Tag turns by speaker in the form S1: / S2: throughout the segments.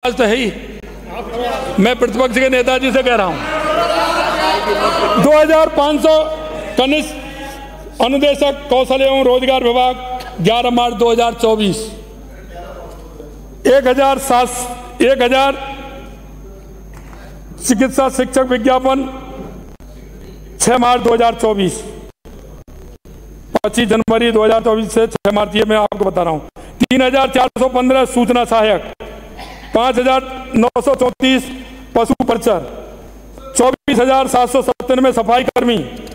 S1: आज तो है ही। मैं प्रतिपक्ष के नेताजी से कह रहा हूं 2500 कनिष्ठ अनुदेशक कौशल एवं रोजगार विभाग 11 मार्च 2024, 1000 चिकित्सा शिक्षक विज्ञापन 6 मार्च 2024, 25 जनवरी 2024 से 6 मार्च, ये मैं आपको बता रहा हूं। 3415 सूचना सहायक, 5934 पशु परिचर, 24,797 सफाई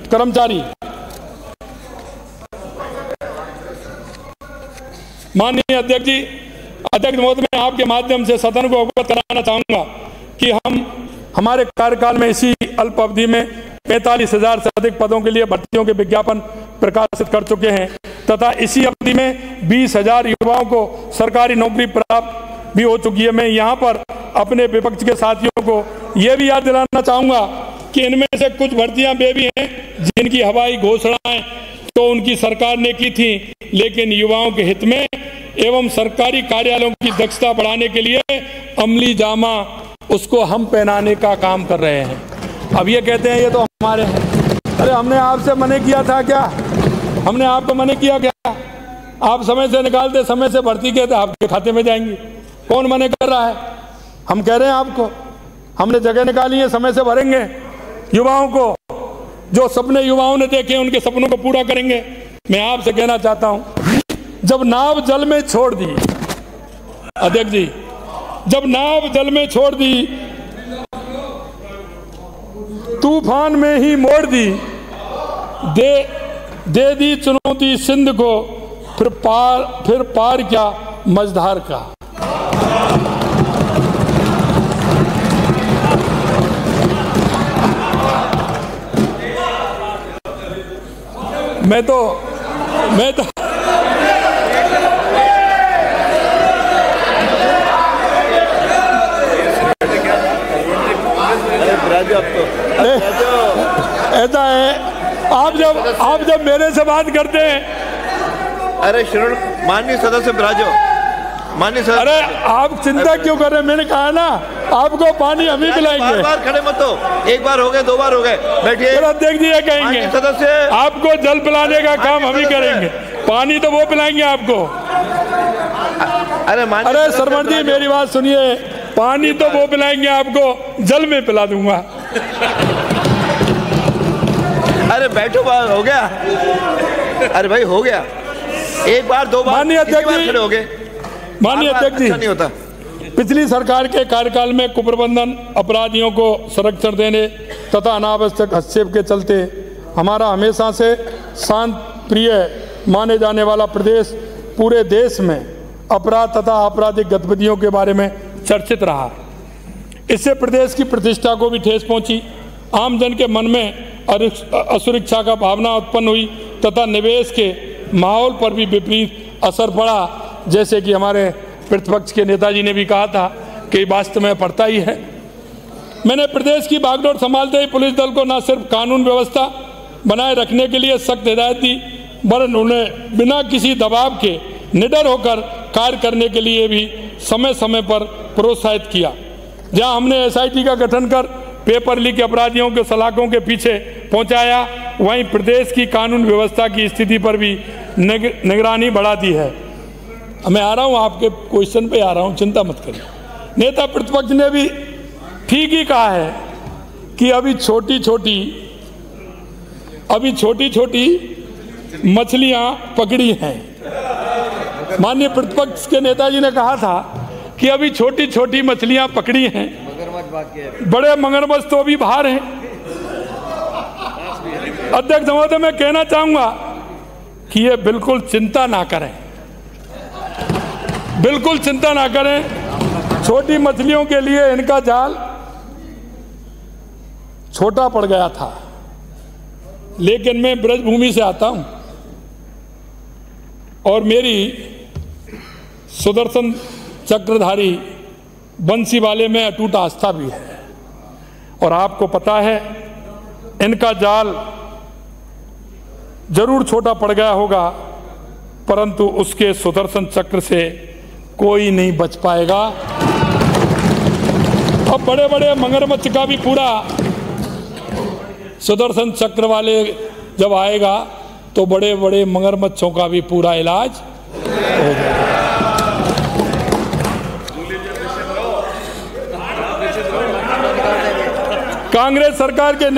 S1: कर्मचारी। माननीय अध्यक्ष जी, अध्यक्ष महोदय, मैं आपके माध्यम से सदन को अवगत कराना चाहूंगा कि हम हमारे कार्यकाल में इसी अल्प अवधि में 45,000 से अधिक पदों के लिए भर्तियों के विज्ञापन प्रकाशित कर चुके हैं तथा इसी अवधि में 20,000 युवाओं को सरकारी नौकरी प्राप्त भी हो चुकी है। मैं यहाँ पर अपने विपक्ष के साथियों को यह भी याद दिलाना चाहूंगा कि इनमें से कुछ भर्तियां वे भी हैं जिनकी हवाई घोषणाएं तो उनकी सरकार ने की थी, लेकिन युवाओं के हित में एवं सरकारी कार्यालयों की दक्षता बढ़ाने के लिए अमली जामा उसको हम पहनाने का काम कर रहे हैं। अब ये कहते हैं ये तो हमारे हैं। अरे हमने आपसे मना किया था क्या? हमने आपको मना किया क्या? आप समय से निकालते, समय से भर्ती के तो आपके खाते में जाएंगी। कौन मना कर रहा है? हम कह रहे हैं आपको, हमने जगह निकाली है, समय से भरेंगे युवाओं को। जो सपने युवाओं ने देखे उनके सपनों को पूरा करेंगे। मैं आपसे कहना चाहता हूं, जब नाव जल में छोड़ दी, अध्यक्ष जी, जब नाव जल में छोड़ दी, तूफान में ही मोड़ दी, दे दी चुनौती सिंध को, फिर पार क्या मझधार का। मैं तो ऐसा है, आप जब मेरे से बात करते हैं,
S2: अरे श्रोण माननीय सदस्य ब्राजो, माननीय सदस्य,
S1: अरे आप चिंता क्यों कर रहे हैं? मैंने कहा ना आपको पानी हम ही पिलाएंगे।
S2: बार खड़े मत हो, एक बार हो गए, 2 बार हो गए, बैठिए।
S1: अध्यक्ष जी ये कहेंगे
S2: सदस्य
S1: आपको जल पिलाने का काम हम ही करेंगे, पानी तो वो पिलाएंगे आपको। अरे सरमन जी मेरी बात सुनिए, पानी तो वो पिलाएंगे आपको, जल में पिला दूंगा।
S2: अरे बैठो, बार हो गया। अरे भाई हो गया, एक बार 2 बार
S1: माननीय अध्यक्ष जी,
S2: खड़े हो गए।
S1: माननीय अध्यक्ष जी,
S2: नहीं होता।
S1: पिछली सरकार के कार्यकाल में कुप्रबंधन, अपराधियों को संरक्षण देने तथा अनावश्यक हस्तक्षेप के चलते हमारा हमेशा से शांत प्रिय माने जाने वाला प्रदेश पूरे देश में अपराध तथा आपराधिक गतिविधियों के बारे में चर्चित रहा। इससे प्रदेश की प्रतिष्ठा को भी ठेस पहुंची, आम जन के मन में असुरक्षा का भावना उत्पन्न हुई तथा निवेश के माहौल पर भी विपरीत असर पड़ा। जैसे कि हमारे प्रतिपक्ष के नेताजी ने भी कहा था कि वास्तव में पड़ता ही है। मैंने प्रदेश की बागडोर संभालते ही पुलिस दल को न सिर्फ कानून व्यवस्था बनाए रखने के लिए सख्त हिदायत दी, वरन उन्हें बिना किसी दबाव के निडर होकर कार्य करने के लिए भी समय समय पर प्रोत्साहित किया। जहां हमने एसआईटी का गठन कर पेपर लीक अपराधियों के सलाखों के पीछे पहुंचाया, वहीं प्रदेश की कानून व्यवस्था की स्थिति पर भी निगरानी बढ़ा दी है। मैं आ रहा हूं, आपके क्वेश्चन पे आ रहा हूं, चिंता मत करिए। नेता प्रतिपक्ष ने भी ठीक ही कहा है कि अभी छोटी छोटी मछलियां पकड़ी हैं। माननीय प्रतिपक्ष के नेताजी ने कहा था कि अभी छोटी छोटी मछलियां पकड़ी हैं, बड़े मगरमच्छ तो अभी बाहर हैं। अध्यक्ष महोदय, मैं कहना चाहूंगा कि ये बिल्कुल चिंता ना करें, बिल्कुल चिंता ना करें। छोटी मछलियों के लिए इनका जाल छोटा पड़ गया था, लेकिन मैं ब्रजभूमि से आता हूं और मेरी सुदर्शन चक्रधारी बंसी वाले में अटूट आस्था भी है। और आपको पता है इनका जाल जरूर छोटा पड़ गया होगा, परंतु उसके सुदर्शन चक्र से कोई नहीं बच पाएगा। अब बड़े बड़े मगरमच्छ का भी पूरा सुदर्शन चक्र वाले जब आएगा तो बड़े बड़े मगरमच्छों का भी पूरा इलाज हो जाएगा। कांग्रेस सरकार के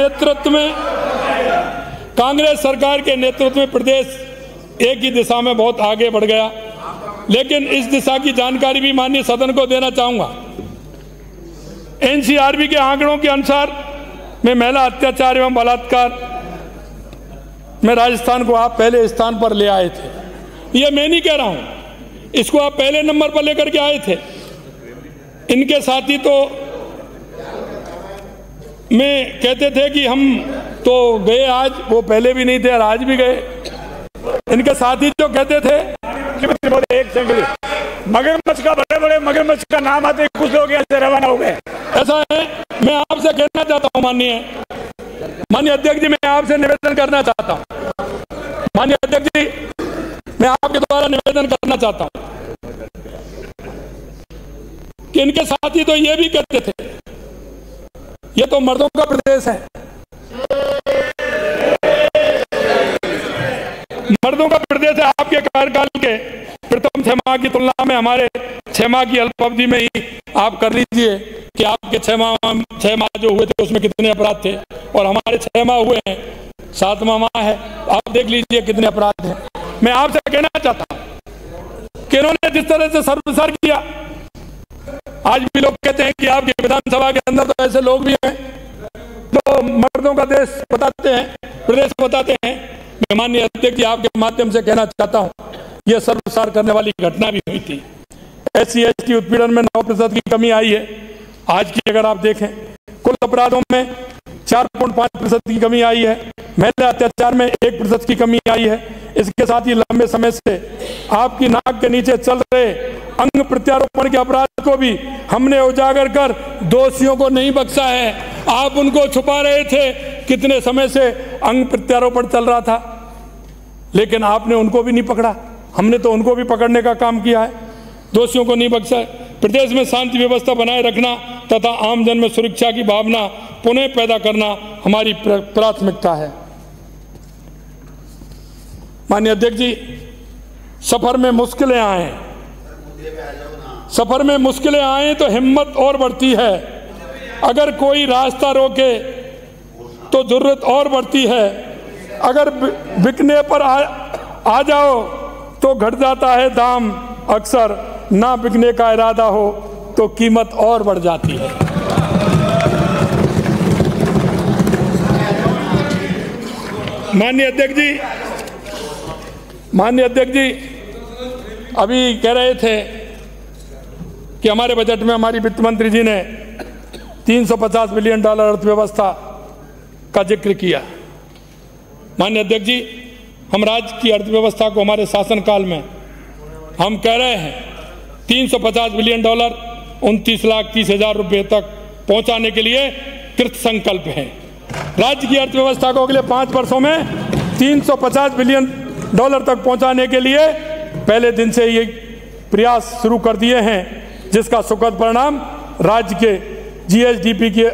S1: नेतृत्व में प्रदेश एक ही दिशा में बहुत आगे बढ़ गया, लेकिन इस दिशा की जानकारी भी माननीय सदन को देना चाहूंगा। एनसीआरबी के आंकड़ों के अनुसार में महिला अत्याचार एवं बलात्कार में राजस्थान को आप पहले स्थान पर ले आए थे। ये मैं नहीं कह रहा हूं, इसको आप पहले नंबर पर लेकर के आए थे। इनके साथी तो में कहते थे कि हम तो गए आज, वो पहले भी नहीं थे और आज भी गए। इनके साथी जो कहते थे
S3: एक मगरमच्छ का, बड़े बड़े मगरमच्छ का नाम आते ही कुछ लोग यहाँ से रवाना हो गए।
S1: ऐसा है, मैं आपसे कहना चाहता हूँ माननीय अध्यक्ष जी, मैं आपसे निवेदन करना चाहता हूँ। माननीय अध्यक्ष जी, मैं आपके द्वारा निवेदन करना चाहता हूँ कि इनके साथी तो ये भी कहते थे ये तो मर्दों का प्रदेश है। मर्दों का प्रदेश है। आपके कार्यकाल के प्रथम 6 माह की तुलना में हमारे 6 माह की अल्पावधि में ही आप कर लीजिए कि आपके 6 माह जो हुए थे उसमें कितने अपराध थे, और हमारे 6 माह हुए हैं, 7वां माह है, आप देख लीजिए कितने अपराध हैं। मैं आपसे कहना चाहता हूं कि इन्होंने जिस तरह से सर्वसार किया, आज भी लोग कहते हैं कि आपकी विधानसभा के अंदर तो ऐसे लोग भी हैं जो मर्दों का देश बताते हैं, प्रदेश बताते हैं। मैं माननीय अध्यक्ष जी आपके माध्यम से कहना चाहता हूं, यह सर्वसार करने वाली घटना भी हुई थी। SC/ST उत्पीड़न में 9% की कमी आई है। आज की अगर आप देखें, कुल अपराधों में 4.5% की कमी आई है। महिला अत्याचार में 1% की कमी आई है। इसके साथ ही लंबे समय से आपकी नाक के नीचे चल रहे अंग प्रत्यारोपण के अपराध को भी हमने उजागर कर दोषियों को नहीं बख्शा है। आप उनको छुपा रहे थे, कितने समय से अंग प्रत्यारोपण चल रहा था, लेकिन आपने उनको भी नहीं पकड़ा। हमने तो उनको भी पकड़ने का काम किया है, दोषियों को नहीं बख्शा। प्रदेश में शांति व्यवस्था बनाए रखना तथा आमजन में सुरक्षा की भावना पुनः पैदा करना हमारी प्राथमिकता है। माननीय अध्यक्ष जी, सफर में मुश्किलें आए तो हिम्मत और बढ़ती है। अगर कोई रास्ता रोके तो जरूरत और बढ़ती है। अगर बिकने पर आ जाओ तो घट जाता है दाम। अक्सर ना बिकने का इरादा हो तो कीमत और बढ़ जाती है। माननीय अध्यक्ष जी अभी कह रहे थे कि हमारे बजट में हमारी वित्त मंत्री जी ने $350 बिलियन अर्थव्यवस्था का जिक्र किया। माननीय अध्यक्ष जी, हम राज्य की अर्थव्यवस्था को हमारे शासनकाल में हम कह रहे हैं $350 बिलियन 29,30,000 रुपये तक पहुंचाने के लिए कृत संकल्प है। राज्य की अर्थव्यवस्था को अगले 5 वर्षों में $350 बिलियन तक पहुंचाने के लिए पहले दिन से ये प्रयास शुरू कर दिए हैं, जिसका सुखद परिणाम राज्य के GSDP के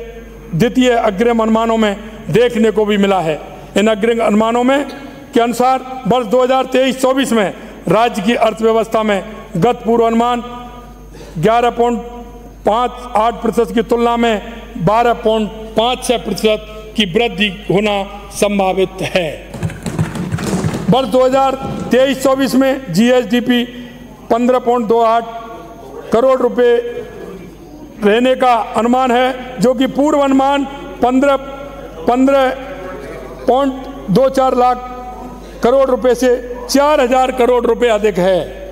S1: द्वितीय अग्रिम अनुमानों में देखने को भी मिला है। इन अग्रिम अनुमानों में के अनुसार वर्ष 2023-24 में राज्य की अर्थव्यवस्था में गत पूर्वानुमान 11.58% की तुलना में 12.56% की वृद्धि होना संभावित है। वर्ष 2023-24 में GSDP 15.28 करोड़ रुपए रहने का अनुमान है, जो कि पूर्व अनुमान 15.24 लाख करोड़ रुपए से 4,000 करोड़ रुपए अधिक है।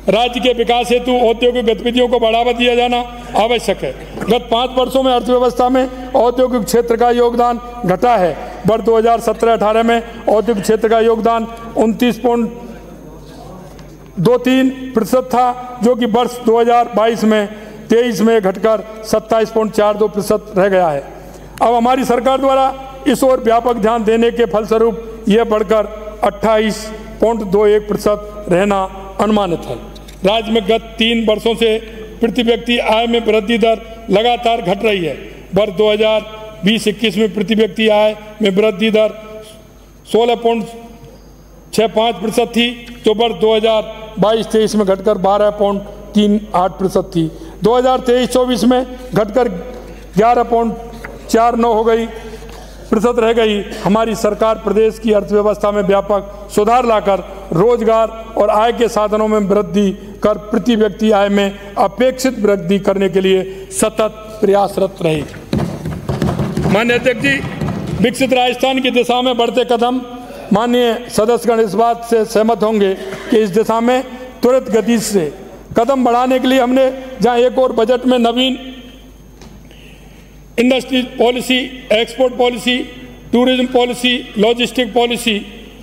S1: राज्य के विकास हेतु औद्योगिक गतिविधियों को बढ़ावा दिया जाना आवश्यक है। गत 5 वर्षों में अर्थव्यवस्था में औद्योगिक क्षेत्र का योगदान घटा है। वर्ष 2017-18 में औद्योगिक क्षेत्र का योगदान 29.23% था, जो कि वर्ष 2022-23 में घटकर 27.42% रह गया है। अब हमारी सरकार द्वारा इस ओर व्यापक ध्यान देने के फलस्वरूप यह बढ़कर 28.21% रहना अनुमानित है। राज्य में गत 3 वर्षों से प्रति व्यक्ति आय में वृद्धि दर लगातार घट रही है। वर्ष 2020-21 में प्रति व्यक्ति आय में वृद्धि दर 16.65% थी, जो वर्ष 2022-23 में घटकर 12.38% थी। 2023-24 में घटकर 11.49 हो गई प्रतिशत रह गई। हमारी सरकार प्रदेश की अर्थव्यवस्था में व्यापक सुधार लाकर रोजगार और आय के साधनों में वृद्धि कर प्रति व्यक्ति आय में अपेक्षित वृद्धि करने के लिए सतत प्रयासरत रही। माननीय अध्यक्ष जी, विकसित राजस्थान की दिशा में बढ़ते कदम, माननीय सदस्यगण इस बात से सहमत होंगे कि इस दिशा में त्वरित गति से कदम बढ़ाने के लिए हमने जहां एक और बजट में नवीन industry policy, export policy, tourism policy, logistic policy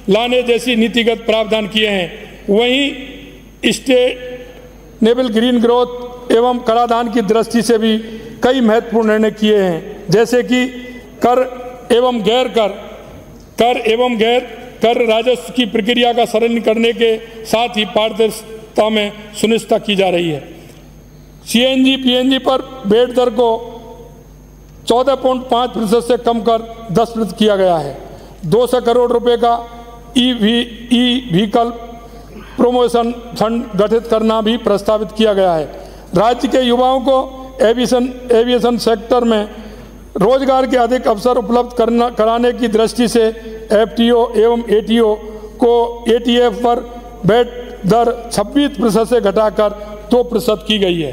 S1: लाने जैसी नीतिगत प्रावधान किए हैं, वहीं सस्टेनेबल ग्रीन ग्रोथ एवं कराधान की दृष्टि से भी कई महत्वपूर्ण निर्णय किए हैं, जैसे कि कर एवं गैर राजस्व की प्रक्रिया का सरल करने के साथ ही पारदर्शिता में सुनिश्चित की जा रही है। CNG PNG पर वैट दर को 14.5% से कम कर 10% किया गया है। 200 करोड़ रुपए का ई व्हीकल प्रमोशन फंड गठित करना भी प्रस्तावित किया गया है। राज्य के युवाओं को एविएशन सेक्टर में रोजगार के अधिक अवसर उपलब्ध कराने की दृष्टि से FTO एवं ATO को ATF पर वैट दर 26% से घटाकर 2% की गई है।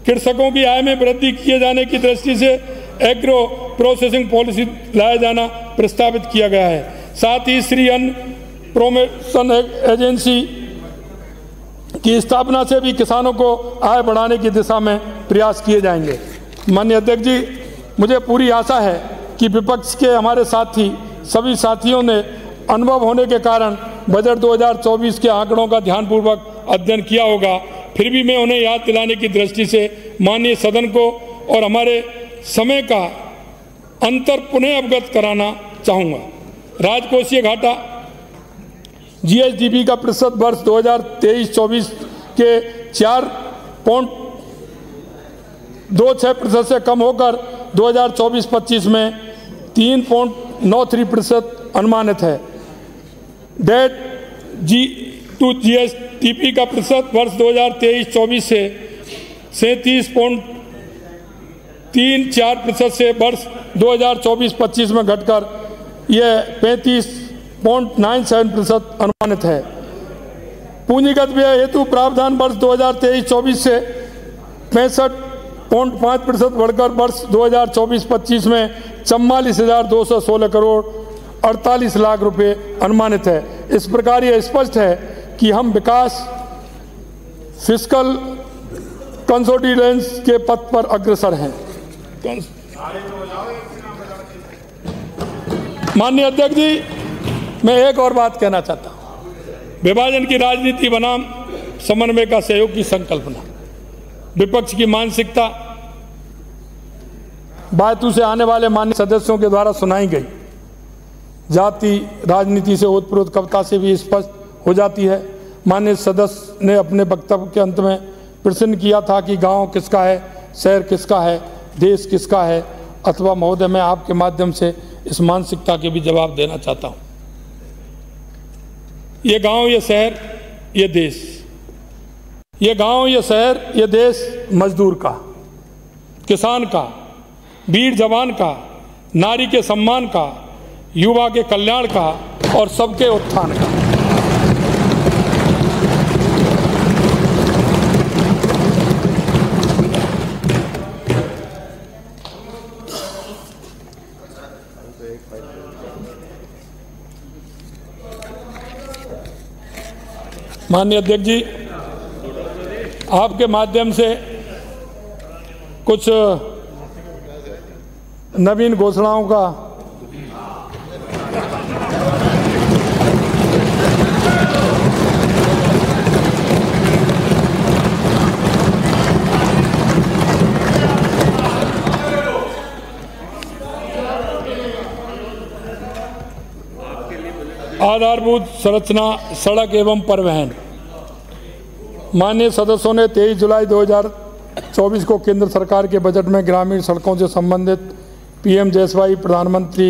S1: कृषकों की आय में वृद्धि किए जाने की दृष्टि से एग्रो प्रोसेसिंग पॉलिसी लाया जाना प्रस्तावित किया गया है। साथ ही श्री अन्न प्रमोशन एजेंसी की स्थापना से भी किसानों को आय बढ़ाने की दिशा में प्रयास किए जाएंगे। माननीय अध्यक्ष जी, मुझे पूरी आशा है कि विपक्ष के हमारे साथी सभी साथियों ने अनुभव होने के कारण बजट 2024 के आंकड़ों का ध्यानपूर्वक अध्ययन किया होगा। फिर भी मैं उन्हें याद दिलाने की दृष्टि से माननीय सदन को और हमारे समय का अंतर पुनः अवगत कराना चाहूँगा। राजकोषीय घाटा GSDP का प्रतिशत वर्ष 2023-24 के 4.26% से कम होकर 2024-25 में 3.93% अनुमानित है। डेट टू GSDP का प्रतिशत वर्ष 2023-24 से 37.34% से वर्ष 2024-25 में घटकर यह 35.97% अनुमानित है। पूंजीगत व्यय हेतु प्रावधान वर्ष 2023-24 से 65.5% बढ़कर वर्ष 2024-25 में 44,216 करोड़ 48 लाख रुपए अनुमानित है। इस प्रकार यह स्पष्ट है कि हम विकास फिस्कल कंसोलिडेशन के पथ पर अग्रसर हैं। माननीय अध्यक्ष जी, मैं एक और बात कहना चाहता हूँ। विभाजन की राजनीति बनाम समन्वय का सहयोग की संकल्पना, विपक्ष की मानसिकता बातों से आने वाले माननीय सदस्यों के द्वारा सुनाई गई जाति राजनीति से ओतप्रोत कविता से भी स्पष्ट हो जाती है। माननीय सदस्य ने अपने वक्तव्य के अंत में प्रश्न किया था कि गांव किसका है, शहर किसका है, देश किसका है, अथवा महोदय मैं आपके माध्यम से इस मानसिकता के भी जवाब देना चाहता हूं। ये गांव, ये शहर, ये देश, ये गांव, ये शहर, ये देश मजदूर का, किसान का, वीर जवान का, नारी के सम्मान का, युवा के कल्याण का और सबके उत्थान का। माननीय अध्यक्ष जी, आपके माध्यम से कुछ नवीन घोषणाओं का आधारभूत संरचना, सड़क एवं परिवहन। माननीय सदस्यों ने 23 जुलाई 2023 24 को केंद्र सरकार के बजट में ग्रामीण सड़कों से संबंधित PM JSY प्रधानमंत्री